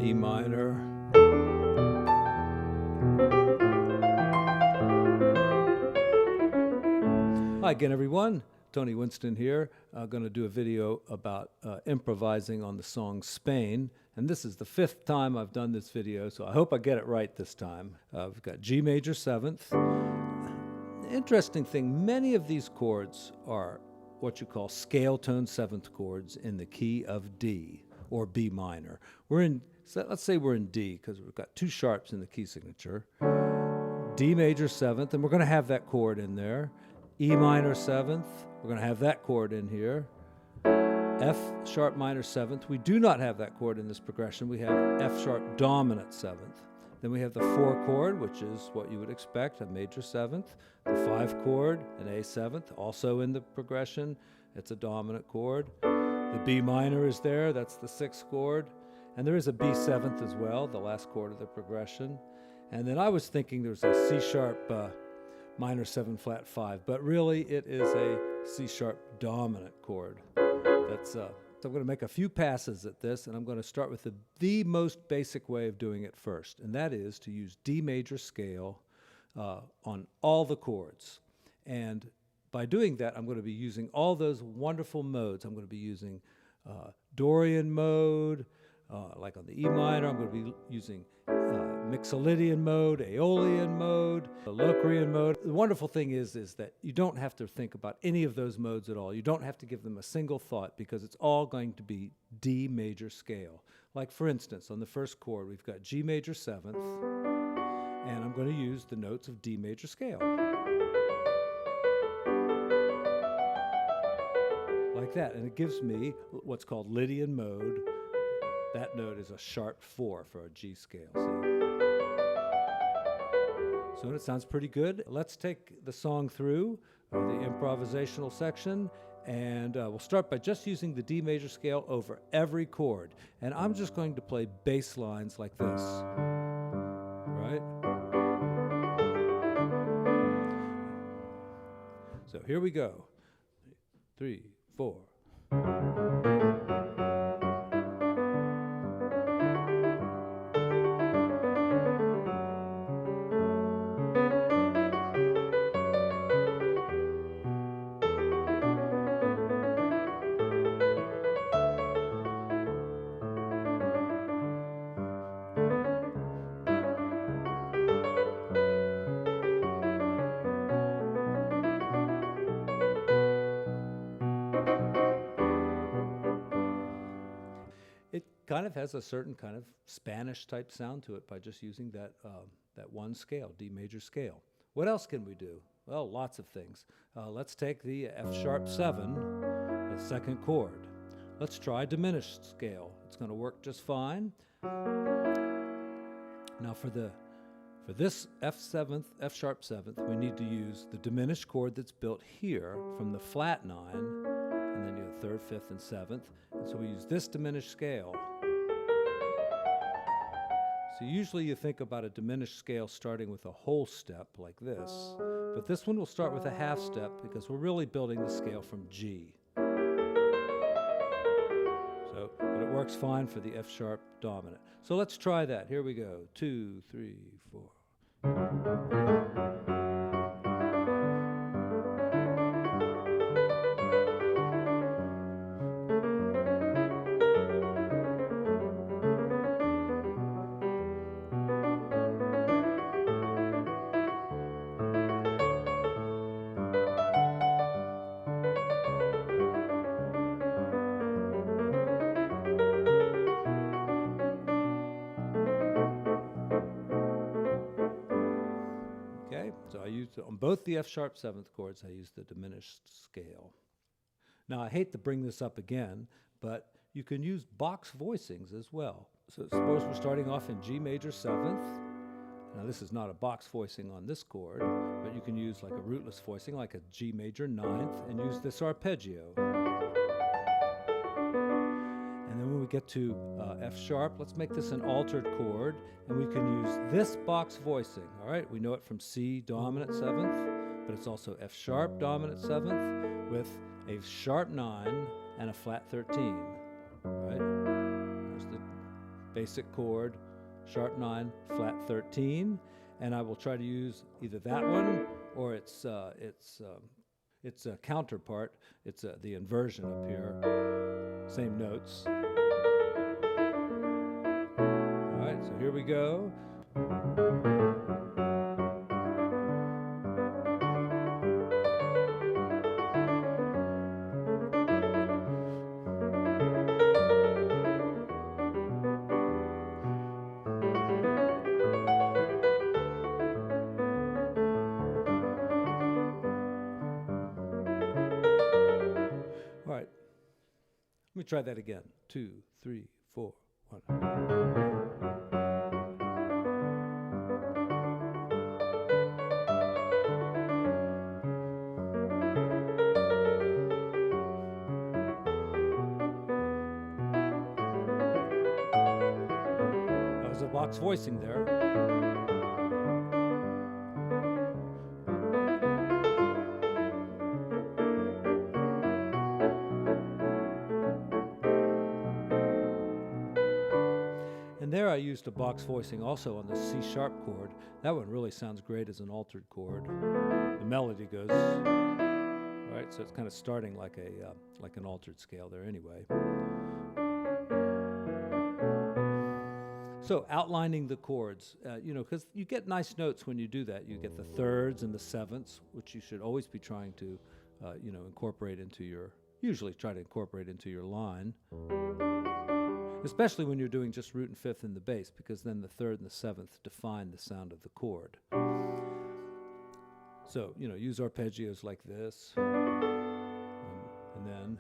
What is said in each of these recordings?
E minor. Hi again, everyone. Tony Winston here. I'm going to do a video about improvising on the song Spain. And this is the 5th time I've done this video, so I hope I get it right this time. We've got G major 7th. Interesting thing, many of these chords are what you call scale tone 7th chords in the key of D or B minor. Let's say we're in D because we've got 2 sharps in the key signature. D major 7th, and we're going to have that chord in there. E minor 7th, we're going to have that chord in here. F sharp minor 7th, we do not have that chord in this progression. We have F sharp dominant 7th. Then we have the 4 chord, which is what you would expect, a major 7th. The 5 chord, an A 7th, also in the progression. It's a dominant chord. The B minor is there, that's the 6th chord. And there is a B 7th as well, the last chord of the progression. And then I was thinking there's a C sharp minor 7 flat 5, but really it is a C sharp dominant chord. So I'm going to make a few passes at this, and I'm going to start with the most basic way of doing it first, and that is to use D major scale on all the chords. And by doing that, I'm going to be using all those wonderful modes. I'm going to be using Dorian mode, like on the E minor. I'm going to be using Mixolydian mode, Aeolian mode, the Locrian mode. The wonderful thing is that you don't have to think about any of those modes at all. You don't have to give them a single thought because it's all going to be D major scale. Like for instance, on the first chord, we've got G major 7th, and I'm going to use the notes of D major scale. Like that, and it gives me what's called Lydian mode. That note is a sharp 4 for a G scale. See? So it sounds pretty good. Let's take the song through the improvisational section, and we'll start by just using the D major scale over every chord. And I'm just going to play bass lines like this, right? So here we go. 3, 4. Kind of has a certain kind of Spanish type sound to it by just using that one scale, D major scale. What else can we do? Well, lots of things. Let's take the F sharp 7, the 2nd chord. Let's try diminished scale. It's going to work just fine. Now for this F sharp 7th, we need to use the diminished chord that's built here from the flat 9, and then you have 3rd, 5th, and 7th. And so we use this diminished scale. So usually you think about a diminished scale starting with a whole step like this, but this one will start with a half step because we're really building the scale from G. But it works fine for the F sharp dominant. So let's try that. Here we go. 2, 3, 4. So I used on both the F sharp 7th chords, I used the diminished scale. Now I hate to bring this up again, but you can use box voicings as well. So suppose we're starting off in G major 7th. Now this is not a box voicing on this chord, but you can use like a rootless voicing, like a G major 9th, and use this arpeggio. And then when we get to F sharp, let's make this an altered chord, and we can use this box voicing. All right, we know it from C dominant 7th, but it's also F sharp dominant 7th with a sharp 9 and a flat 13. Right? There's the basic chord, sharp 9, flat 13, and I will try to use either that one or its counterpart. It's the inversion up here, same notes. All right, so here we go. All right, let me try that again. 2, 3, 4, 1. That was a box voicing there. And there I used a box voicing also on the C sharp chord. That one really sounds great as an altered chord. The melody goes, right? So it's kind of starting like an altered scale there anyway. So outlining the chords, because you get nice notes when you do that. You get the thirds and the sevenths, which you should always be trying to, incorporate into usually try to incorporate into your line. Especially when you're doing just root and fifth in the bass, because then the third and the seventh define the sound of the chord. So, use arpeggios like this, and then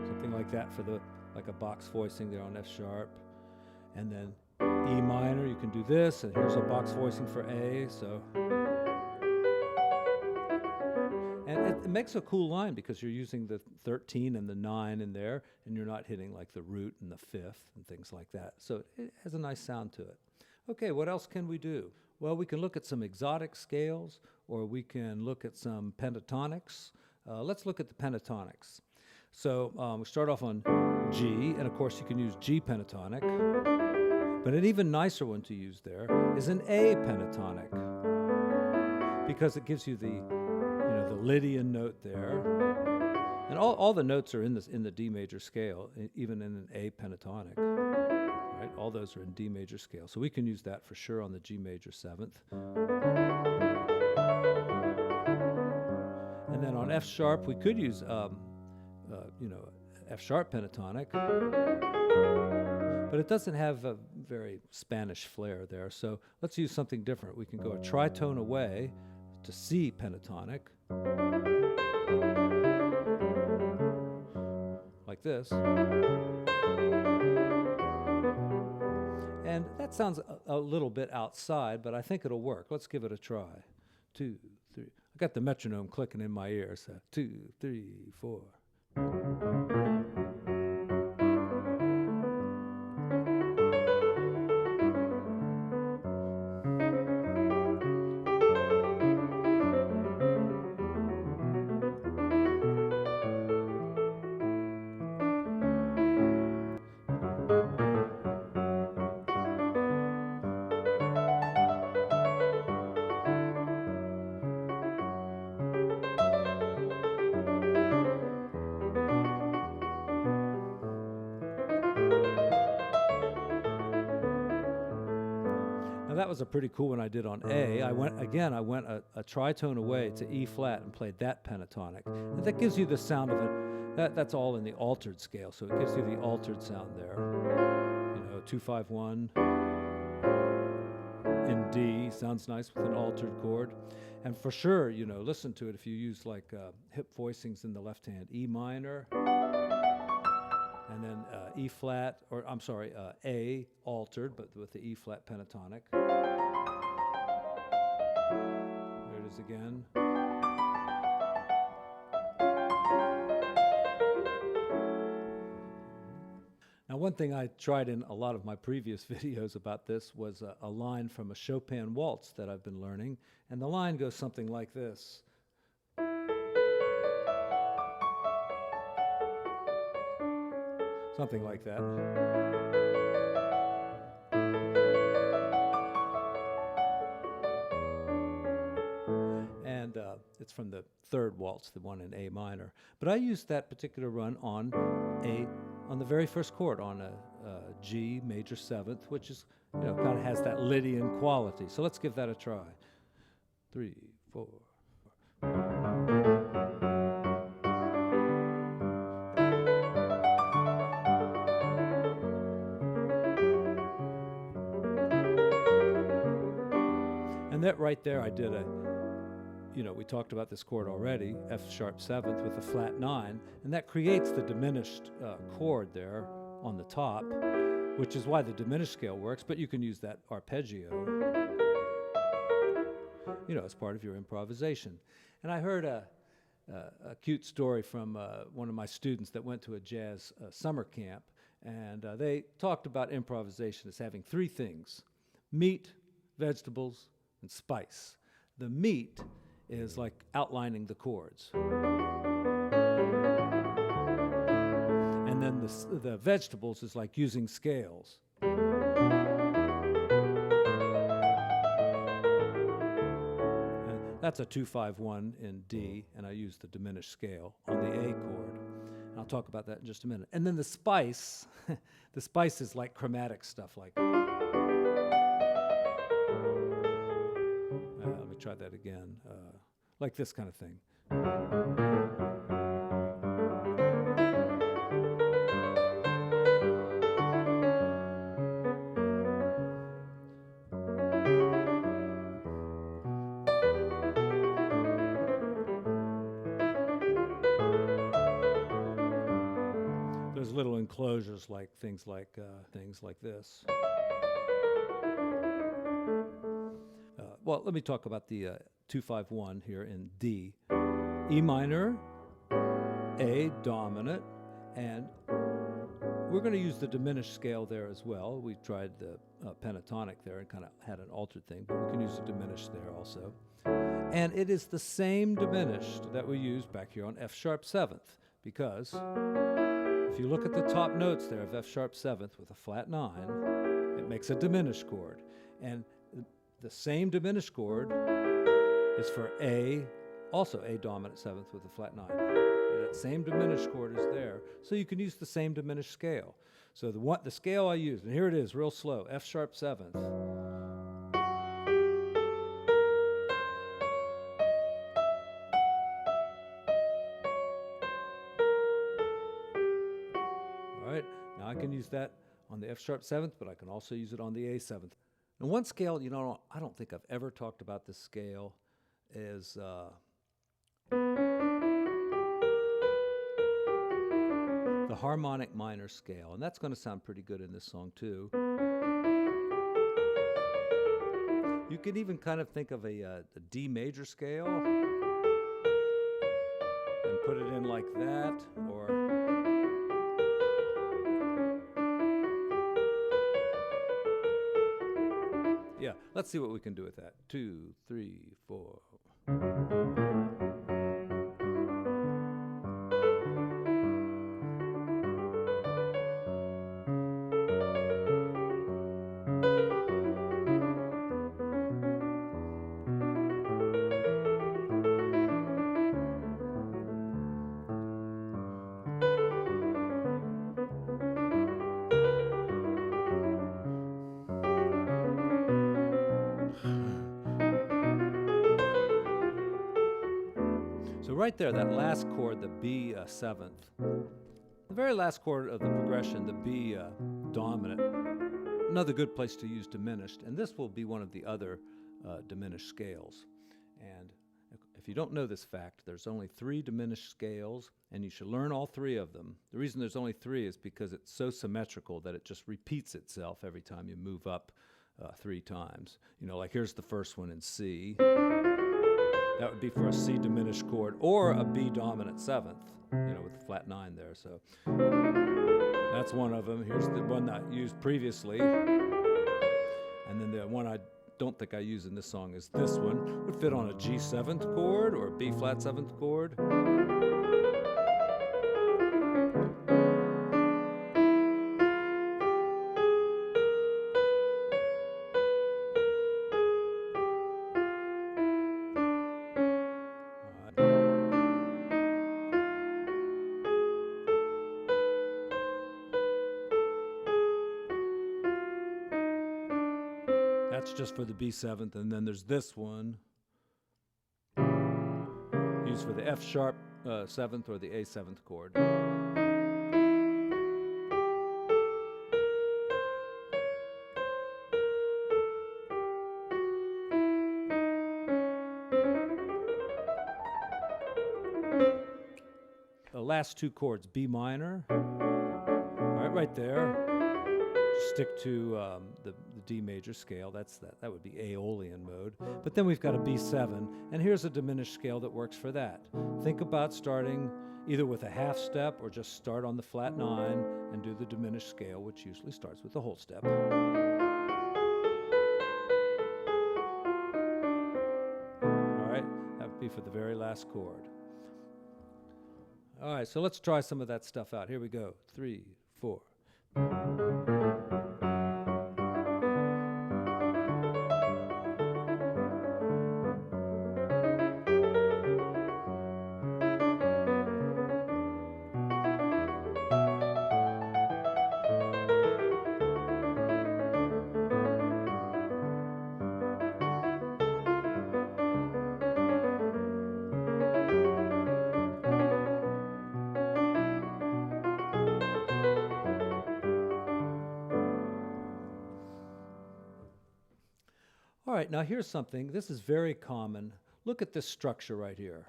something like that for like a box voicing there on F sharp, and then E minor, you can do this, and here's a box voicing for A, so. And it makes a cool line because you're using the 13 and the 9 in there, and you're not hitting like the root and the fifth and things like that. So it has a nice sound to it. Okay, what else can we do? Well, we can look at some exotic scales, or we can look at some pentatonics. Let's look at the pentatonics. So we start off on G, and of course you can use G pentatonic, but an even nicer one to use there is an A pentatonic, because it gives you the Lydian note there, and all the notes are in the D major scale, even in an A pentatonic. Right, all those are in D major scale, so we can use that for sure on the G major 7th. And then on F sharp, we could use F sharp pentatonic, but it doesn't have a very Spanish flair there. So let's use something different. We can go a tritone away to C pentatonic, like this. And that sounds a little bit outside, but I think it'll work. Let's give it a try. 2, 3. I got the metronome clicking in my ear, so 2, 3, 4. Now that was a pretty cool one I did on A. I went a tritone away to E flat and played that pentatonic. And that gives you the sound of it. That's all in the altered scale, so it gives you the altered sound there. 2-5-1 in D sounds nice with an altered chord. And for sure, listen to it if you use like hip voicings in the left hand. E minor, and then E flat, or I'm sorry, A altered, but with the E flat pentatonic. There it is again. Now, one thing I tried in a lot of my previous videos about this was a line from a Chopin waltz that I've been learning, and the line goes something like this. Something like that. That's from the third waltz, the one in A minor. But I used that particular run on the very first chord, on a G major seventh, which is, kind of has that Lydian quality. So let's give that a try. 3, 4. And that right there, I did we talked about this chord already, F sharp seventh with a flat 9, and that creates the diminished chord there on the top, which is why the diminished scale works, but you can use that arpeggio, as part of your improvisation. And I heard a cute story from one of my students that went to a jazz summer camp, and they talked about improvisation as having 3 things: meat, vegetables, and spice. The meat is like outlining the chords. And then the vegetables is like using scales. And that's a 2-5-1 in D, and I use the diminished scale on the A chord. And I'll talk about that in just a minute. And then the spice, the spice is like chromatic stuff, like... let me try that again. Like this kind of thing. There's little enclosures like things like this. Well, let me talk about the 2-5-1 here in D. E minor, A dominant, and we're going to use the diminished scale there as well. We tried the pentatonic there and kind of had an altered thing, but we can use the diminished there also. And it is the same diminished that we use back here on F sharp seventh, because if you look at the top notes there of F sharp seventh with a flat 9, it makes a diminished chord. And the same diminished chord is for A, also A dominant seventh with a flat 9. That same diminished chord is there, so you can use the same diminished scale. So the scale I used, and here it is, real slow, F sharp seventh. All right, now I can use that on the F sharp seventh, but I can also use it on the A seventh. And one scale, I don't think I've ever talked about this scale, is the harmonic minor scale. And that's going to sound pretty good in this song, too. You could even kind of think of a D major scale and put it in like that, or... Yeah, let's see what we can do with that. 2, 3, 4. So right there, that last chord, the B seventh, the very last chord of the progression, the B dominant, another good place to use diminished, and this will be one of the other diminished scales. And if you don't know this fact, there's only 3 diminished scales, and you should learn all 3 of them. The reason there's only 3 is because it's so symmetrical that it just repeats itself every time you move up 3 times. Like here's the first one in C. That would be for a C diminished chord, or a B dominant seventh, with the flat 9 there. So that's one of them. Here's the one that I used previously. And then the one I don't think I use in this song is this one. Would fit on a G seventh chord or a B flat seventh chord. that's just for the B7th, and then there's this one used for the F sharp 7th or the A 7th chord. The last two chords, B minor, all right, right there. Stick to the D major scale. That would be Aeolian mode. But then we've got a B7, and here's a diminished scale that works for that. Think about starting either with a half step or just start on the flat 9 and do the diminished scale, which usually starts with the whole step. All right, that would be for the very last chord. All right, so let's try some of that stuff out. Here we go. 3, 4. All right, now here's something. This is very common. Look at this structure right here.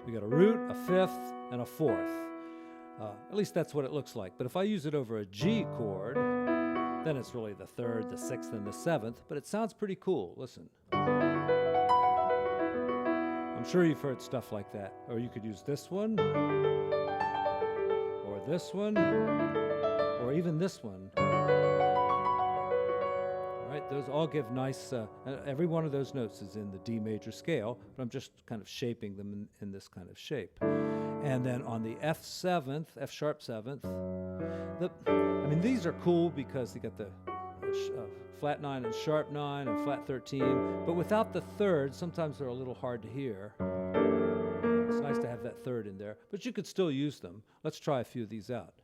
We got a root, a fifth, and a fourth. At least that's what it looks like. But if I use it over a G chord, then it's really the 3rd, the 6th, and the 7th. But it sounds pretty cool. Listen. I'm sure you've heard stuff like that. Or you could use this one, or this one, or even this one. Right, those all give nice, every one of those notes is in the D major scale, but I'm just kind of shaping them in this kind of shape. And then on the F7th, F sharp 7th, I mean, these are cool because you got the flat 9 and sharp 9 and flat 13, but without the 3rd, sometimes they're a little hard to hear. It's nice to have that 3rd in there, but you could still use them. Let's try a few of these out.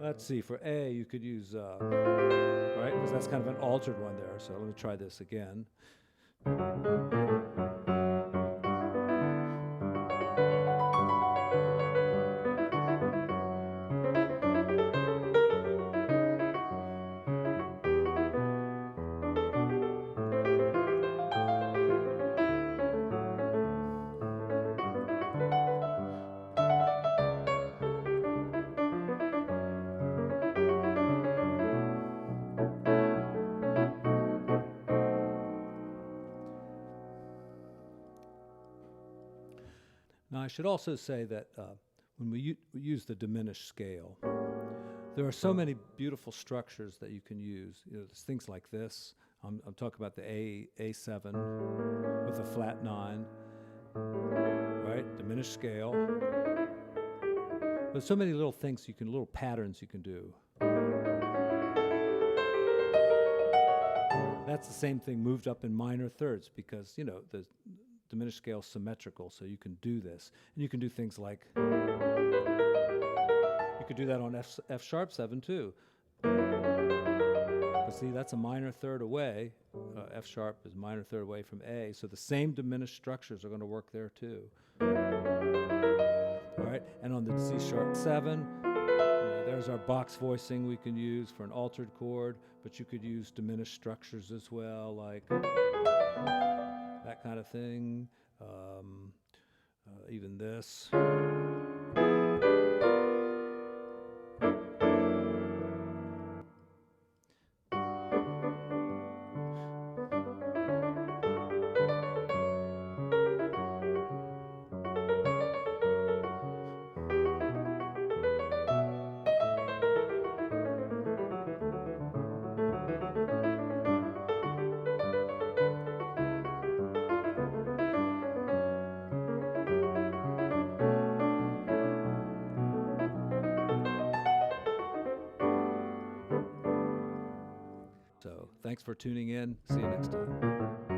Let's see, for A, you could use, right, because that's kind of an altered one there. So let me try this again. Now, I should also say that when we use the diminished scale, there are so many beautiful structures that you can use. You know, there's things like this. I'm talking about the A7 with a flat 9, right? Diminished scale. There's so many little things little patterns you can do. That's the same thing moved up in minor thirds because, you know, the diminished scale symmetrical, so you can do this. And you can do things like, you could do that on F sharp 7 too. But see, that's a minor third away. F sharp is minor third away from A, so the same diminished structures are going to work there too. All right, and on the C sharp 7, there's our box voicing we can use for an altered chord, but you could use diminished structures as well, like that kind of thing, even this. Thanks for tuning in. See you next time.